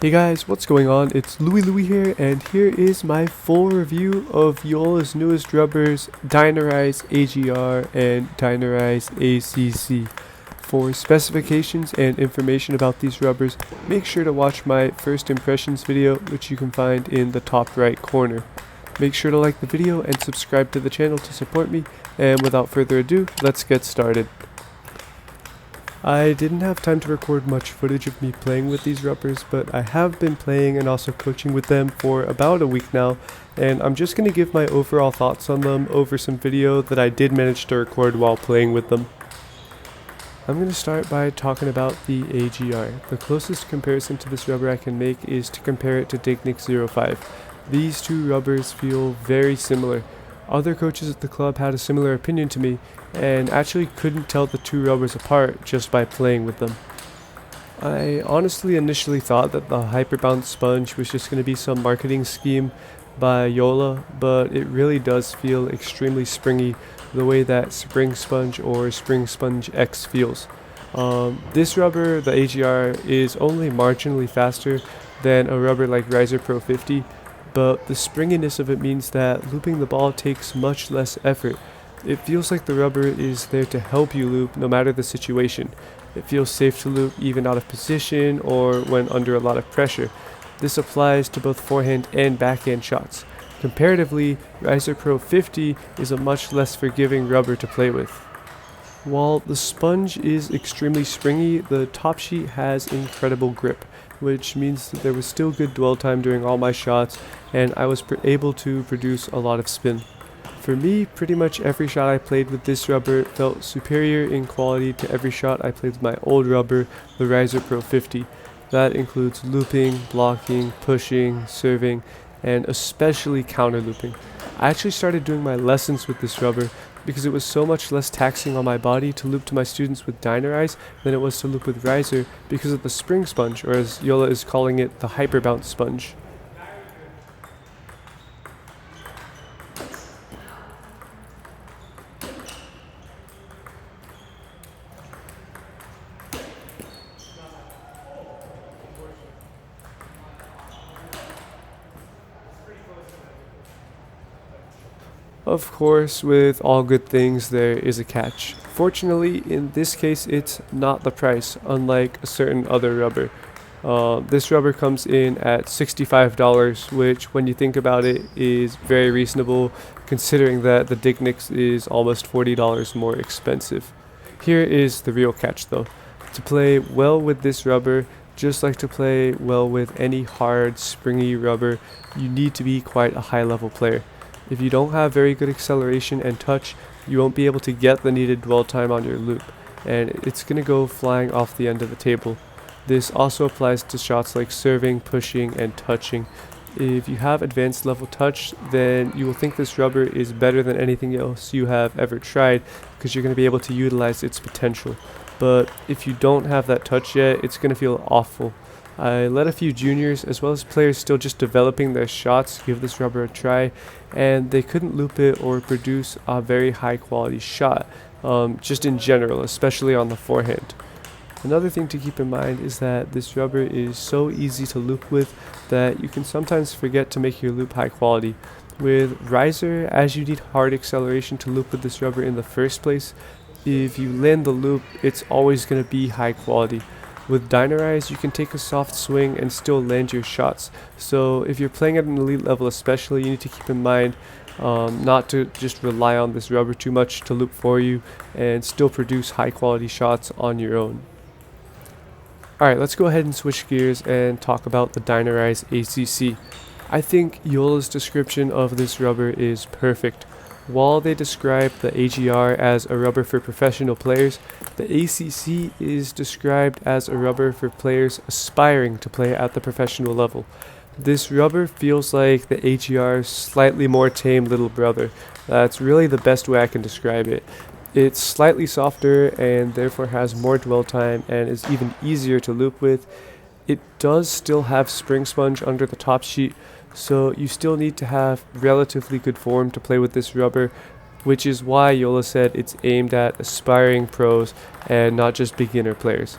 Hey guys, what's going on? It's Looeelooee here, and here is my full review of Joola's newest rubbers, Dynaryz AGR and Dynaryz ACC. For specifications and information about these rubbers, make sure to watch my first impressions video, which you can find in the top right corner. Make sure to like the video and subscribe to the channel to support me, and without further ado, let's get started. I didn't have time to record much footage of me playing with these rubbers, but I have been playing and also coaching with them for about a week now, and I'm just going to give my overall thoughts on them over some video that I did manage to record while playing with them. I'm going to start by talking about the AGR. The closest comparison to this rubber I can make is to compare it to Dignic 05. These two rubbers feel very similar. Other coaches at the club had a similar opinion to me and actually couldn't tell the two rubbers apart just by playing with them. I honestly initially thought that the Hyperbounce sponge was just going to be some marketing scheme by Joola, but it really does feel extremely springy the way that Spring Sponge or Spring Sponge X feels. This rubber, the AGR, is only marginally faster than a rubber like Riser Pro 50, but the springiness of it means that looping the ball takes much less effort. It feels like the rubber is there to help you loop no matter the situation. It feels safe to loop even out of position or when under a lot of pressure. This applies to both forehand and backhand shots. Comparatively, Riser Pro 50 is a much less forgiving rubber to play with. While the sponge is extremely springy, the top sheet has incredible grip, which means that there was still good dwell time during all my shots, and I was able to produce a lot of spin. For me, pretty much every shot I played with this rubber felt superior in quality to every shot I played with my old rubber, the Riser Pro 50. That includes looping, blocking, pushing, serving, and especially counter looping. I actually started doing my lessons with this rubber because it was so much less taxing on my body to loop to my students with Dynaryz than it was to loop with Riser because of the spring sponge, or as Joola is calling it, the Hyperbounce sponge. Of course, with all good things, there is a catch. Fortunately, in this case, it's not the price, unlike a certain other rubber. This rubber comes in at $65, which, when you think about it, is very reasonable, considering that the Dignic is almost $40 more expensive. Here is the real catch, though. To play well with this rubber, just like to play well with any hard, springy rubber, you need to be quite a high-level player. If you don't have very good acceleration and touch, you won't be able to get the needed dwell time on your loop, and it's going to go flying off the end of the table. This also applies to shots like serving, pushing, and touching. If you have advanced level touch, then you will think this rubber is better than anything else you have ever tried because you're going to be able to utilize its potential. But if you don't have that touch yet, it's going to feel awful. I let a few juniors, as well as players still just developing their shots, give this rubber a try, and they couldn't loop it or produce a very high quality shot, just in general, especially on the forehand. Another thing to keep in mind is that this rubber is so easy to loop with that you can sometimes forget to make your loop high quality. With Riser, as you need hard acceleration to loop with this rubber in the first place, if you land the loop, it's always going to be high quality. With Dynaryz, you can take a soft swing and still land your shots. So if you're playing at an elite level especially, you need to keep in mind not to just rely on this rubber too much to loop for you and still produce high quality shots on your own. Alright, let's go ahead and switch gears and talk about the Dynaryz ACC. I think Joola's description of this rubber is perfect. While they describe the AGR as a rubber for professional players, the ACC is described as a rubber for players aspiring to play at the professional level. This rubber feels like the AGR's slightly more tame little brother. That's really the best way I can describe it. It's slightly softer and therefore has more dwell time and is even easier to loop with. It does still have spring sponge under the top sheet, so you still need to have relatively good form to play with this rubber, which is why Joola said it's aimed at aspiring pros and not just beginner players.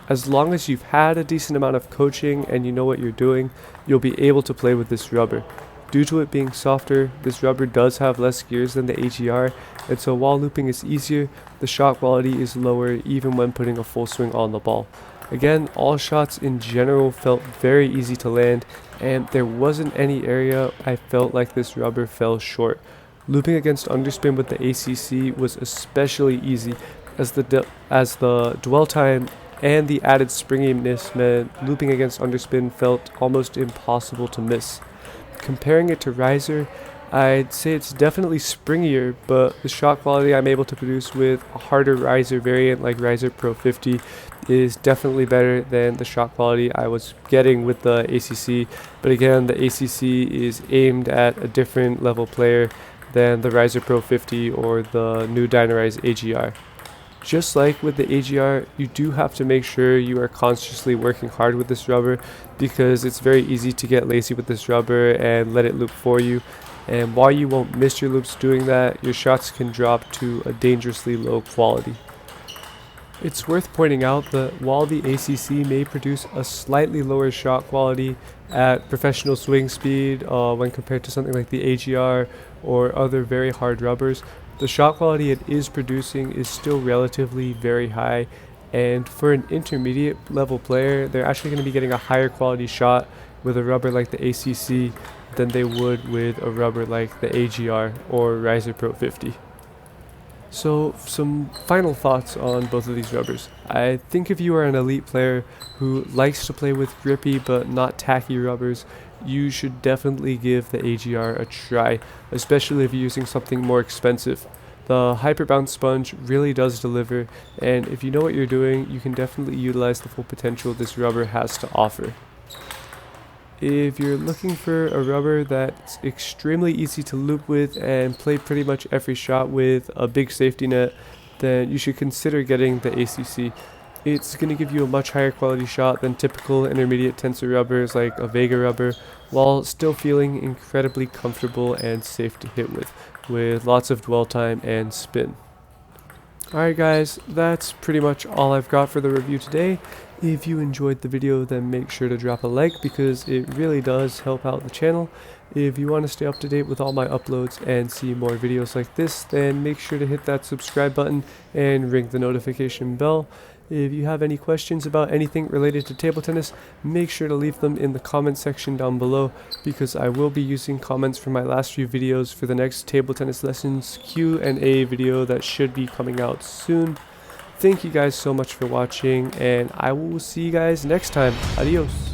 As long as you've had a decent amount of coaching and you know what you're doing, you'll be able to play with this rubber. Due to it being softer, this rubber does have less gears than the AGR, and so while looping is easier, the shot quality is lower even when putting a full swing on the ball. Again, all shots in general felt very easy to land, and there wasn't any area I felt like this rubber fell short. Looping against underspin with the ACC was especially easy, as the dwell time and the added springiness meant looping against underspin felt almost impossible to miss. Comparing it to riser, I'd say it's definitely springier, but the shot quality I'm able to produce with a harder riser variant like Riser Pro 50 is definitely better than the shot quality I was getting with the ACC. But again, the ACC is aimed at a different level player than the Riser Pro 50 or the new Dynaryz AGR. Just like with the AGR, you do have to make sure you are consciously working hard with this rubber, because it's very easy to get lazy with this rubber and let it loop for you. And while you won't miss your loops doing that, your shots can drop to a dangerously low quality. It's worth pointing out that while the ACC may produce a slightly lower shot quality at professional swing speed when compared to something like the AGR or other very hard rubbers, the shot quality it is producing is still relatively very high, and for an intermediate level player, they're actually going to be getting a higher quality shot with a rubber like the ACC than they would with a rubber like the AGR or Riser Pro 50. So some final thoughts on both of these rubbers. I think if you are an elite player who likes to play with grippy but not tacky rubbers, you should definitely give the AGR a try, especially if you're using something more expensive. The Hyper Bounce Sponge really does deliver, and if you know what you're doing, you can definitely utilize the full potential this rubber has to offer. If you're looking for a rubber that's extremely easy to loop with and play pretty much every shot with a big safety net, then you should consider getting the ACC. It's going to give you a much higher quality shot than typical intermediate tensor rubbers like a Vega rubber, while still feeling incredibly comfortable and safe to hit with lots of dwell time and spin. Alright guys, that's pretty much all I've got for the review today. If you enjoyed the video, then make sure to drop a like, because it really does help out the channel. If you want to stay up to date with all my uploads and see more videos like this, then make sure to hit that subscribe button and ring the notification bell. If you have any questions about anything related to table tennis, make sure to leave them in the comment section down below, because I will be using comments from my last few videos for the next table tennis lessons Q&A video that should be coming out soon. Thank you guys so much for watching, and I will see you guys next time. Adios.